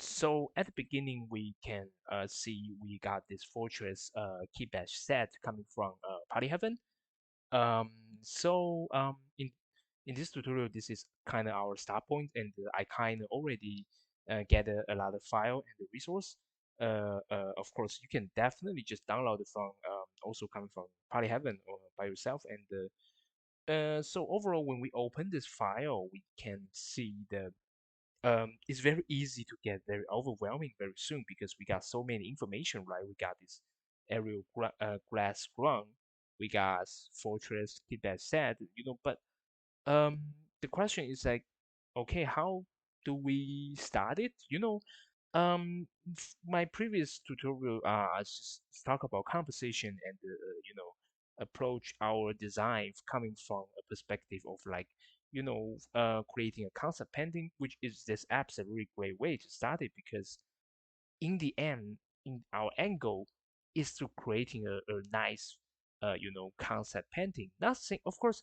So at the beginning, we can see we got this fortress keybash set coming from Polyhaven. Um, in this tutorial, this is kind of our start point, and I kind of already gather a lot of file and the resource. Of course, you can definitely just download it from also coming from Polyhaven or by yourself. And so overall, when we open this file, we can see the it's very easy to get very overwhelming very soon because we got so many information, right? We got this glass ground, we got fortress, keep that set, but um, the question is like, okay, how do we start it? My previous tutorial, I just talk about composition and approach our design coming from a perspective of like, creating a concept painting, which is this absolutely great way to start it because in the end, in our end goal is to creating a nice, concept painting. Nothing, of course,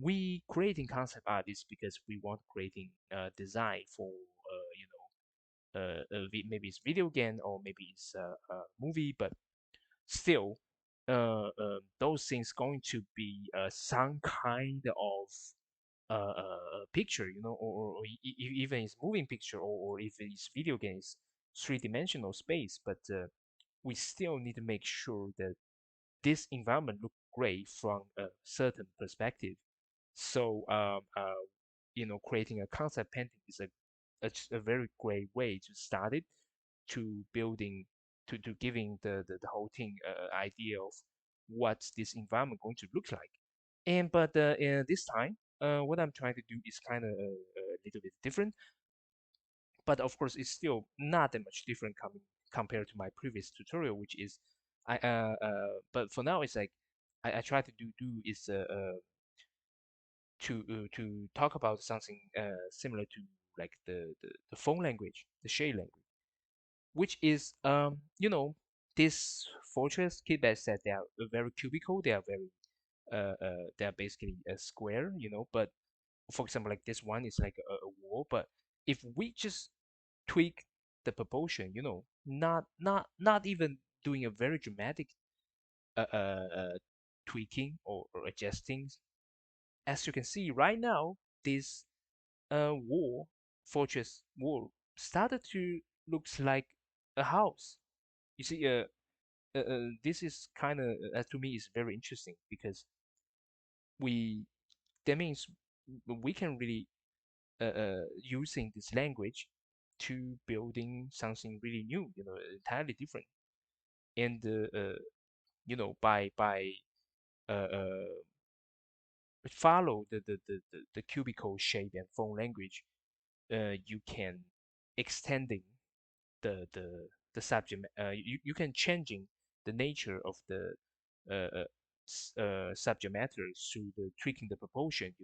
we creating concept art is because we want creating design for, maybe it's video game or maybe it's a movie, but still, those things going to be some kind of picture, or even it's moving picture, or if it's video games, three-dimensional space. But we still need to make sure that this environment look great from a certain perspective. So, creating a concept painting is a very great way to start it, to building, to giving the whole thing idea of what this environment going to look like. And but this time, what I'm trying to do is kind of a little bit different, but of course it's still not that much different coming compared to my previous tutorial, which is but for now it's like I try to do is to talk about something similar to like the phone language, the shade language, which is this fortress kit said they are very cubical, they are very they are basically a square, but for example, like this one is like a wall, but if we just tweak the proportion, not even doing a very dramatic uh, uh, uh, tweaking or adjusting, as you can see right now, this wall, fortress wall, started to looks like a house. You see, this is kind of, to me, is very interesting because we that means we can really using this language to building something really new, entirely different. And by uh, uh, follow the cubicle shape and phone language, you can extending the subject. You can changing the nature of the subject matter through the tweaking the proportion.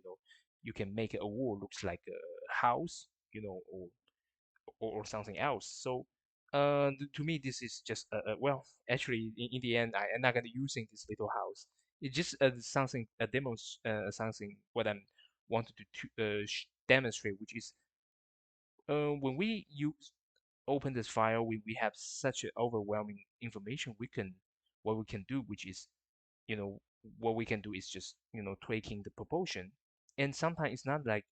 You can make a wall looks like a house, or something else. So, to me, this is just well, actually, in the end, I'm not gonna using this little house. It's just something a demo, something what I'm wanted to demonstrate, which is when we use open this file, we have such an overwhelming information. What we can do, which is you know what we can do is just tweaking the proportion, and sometimes it's not like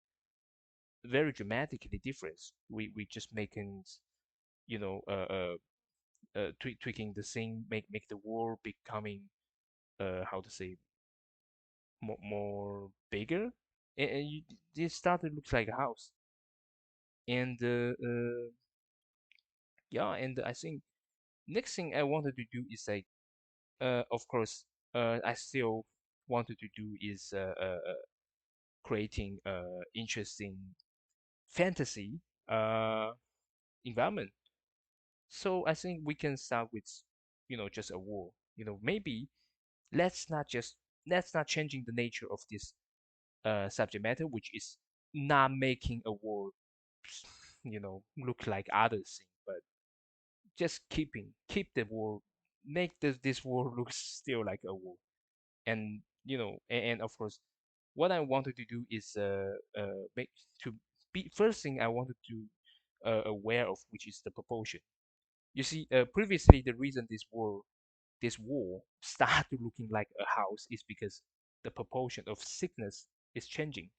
very dramatically different. We just making you know uh, uh, tweaking the thing, make the world becoming how to say more bigger, and it started looks like a house. And yeah, and I think next thing I wanted to do is like of course I still wanted to do is creating interesting fantasy uh environment. So I think we can start with just a wall. Maybe let's not just let's not changing the nature of this subject matter, which is not making a wall, look like other thing, but just keep the wall, make this wall look still like a wall. And and of course, what I wanted to do is make to be first thing I wanted to aware of, which is the proportion. You see, previously the reason this wall started looking like a house is because the proportion of thickness is changing.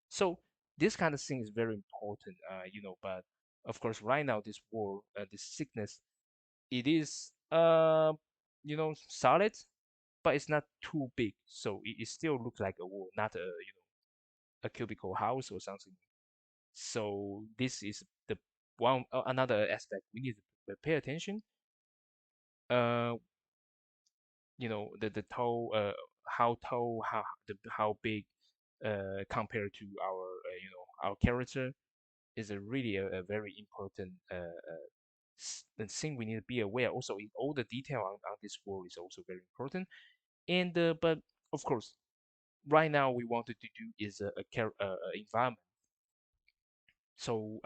So this kind of thing is very important, But of course, right now this wall, this thickness, it is solid, but it's not too big, so it still looks like a wall, not a cubicle house or something. So this is the one another aspect we need to pay attention. Uh, the tall, how tall, how big, compared to our our character is a really a very important the thing we need to be aware. Also, in all the detail on this world is also very important. And but of course, right now we wanted to do is a environment. So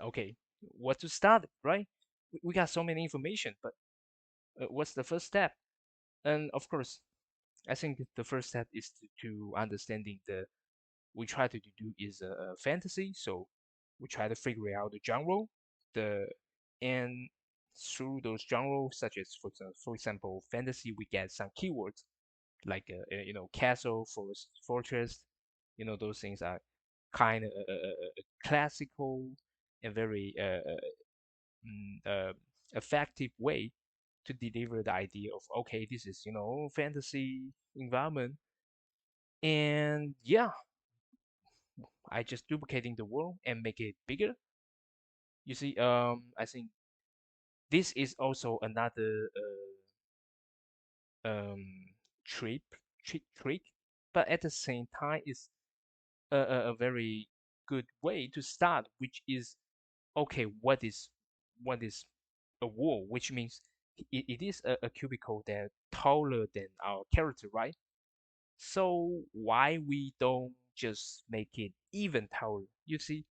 okay, what to start, right? We got so many information, but what's the first step? And of course, I think the first step is to understanding the we try to do is a fantasy. So we try to figure out the genre, the and through those genres, such as for example fantasy, we get some keywords like castle, fortress. Those things are kind of classical and very effective way to deliver the idea of okay, this is fantasy environment. And yeah, I just duplicating the world and make it bigger. You see, I think this is also another um trick trick, but at the same time is a very good way to start, which is okay. What is a wall? Which means it is a cubicle that taller than our character, right? So why we don't just make it even taller? You see,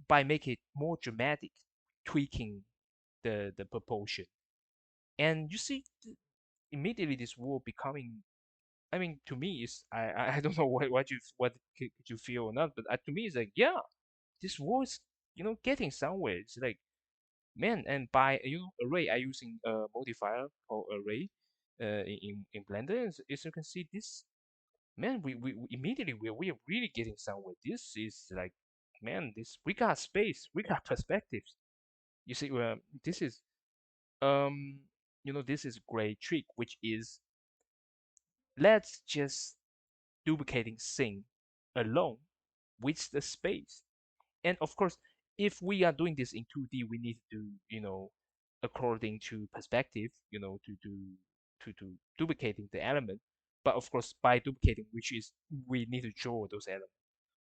by making it more dramatic, tweaking the proportion, and you see immediately this wall becoming. I mean, to me, is I don't know what could you feel or not, but to me, it's like yeah, this wall is getting somewhere. It's like man, and by array, I using a modifier called array, in Blender. As you can see, this man, we immediately we are really getting somewhere. This is like man, this we got space, we got perspectives. You see, this is um this is great trick, which is let's just duplicating thing alone with the space. And of course, if we are doing this in 2D, we need to according to perspective, to duplicating the element. But of course, by duplicating, which is we need to draw those elements.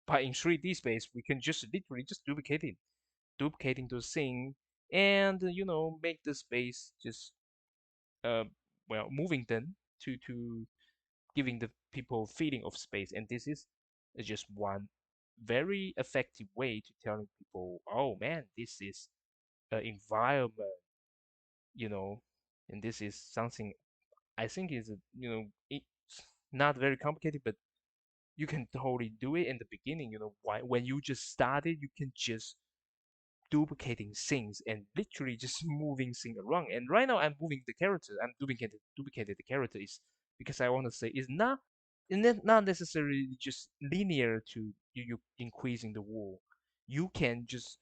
But in 3D space, we can just literally just duplicating those things, and make the space just uh moving them to giving the people feeling of space. And this is just one very effective way to telling people, oh man, this is an environment, you know, and this is something I think is it's not very complicated, but you can totally do it in the beginning. Why when you just started, you can just duplicating things and literally just moving things around. And right now I'm moving the character. I'm duplicated the character is because I want to say it's not necessarily just linear to you increasing the wall. You can just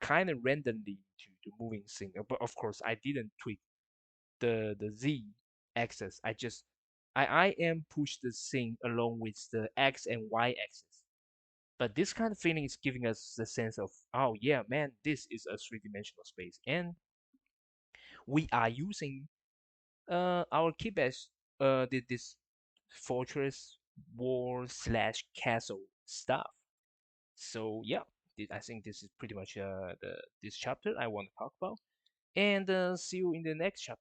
kind of randomly to moving thing. But of course I didn't tweak the Z axis. I am push the thing along with the X and Y axis. But this kind of feeling is giving us the sense of, oh yeah, man, this is a three-dimensional space, and we are using our keybash this fortress wall slash castle stuff. So yeah, I think this is pretty much the this chapter I want to talk about, and see you in the next chapter.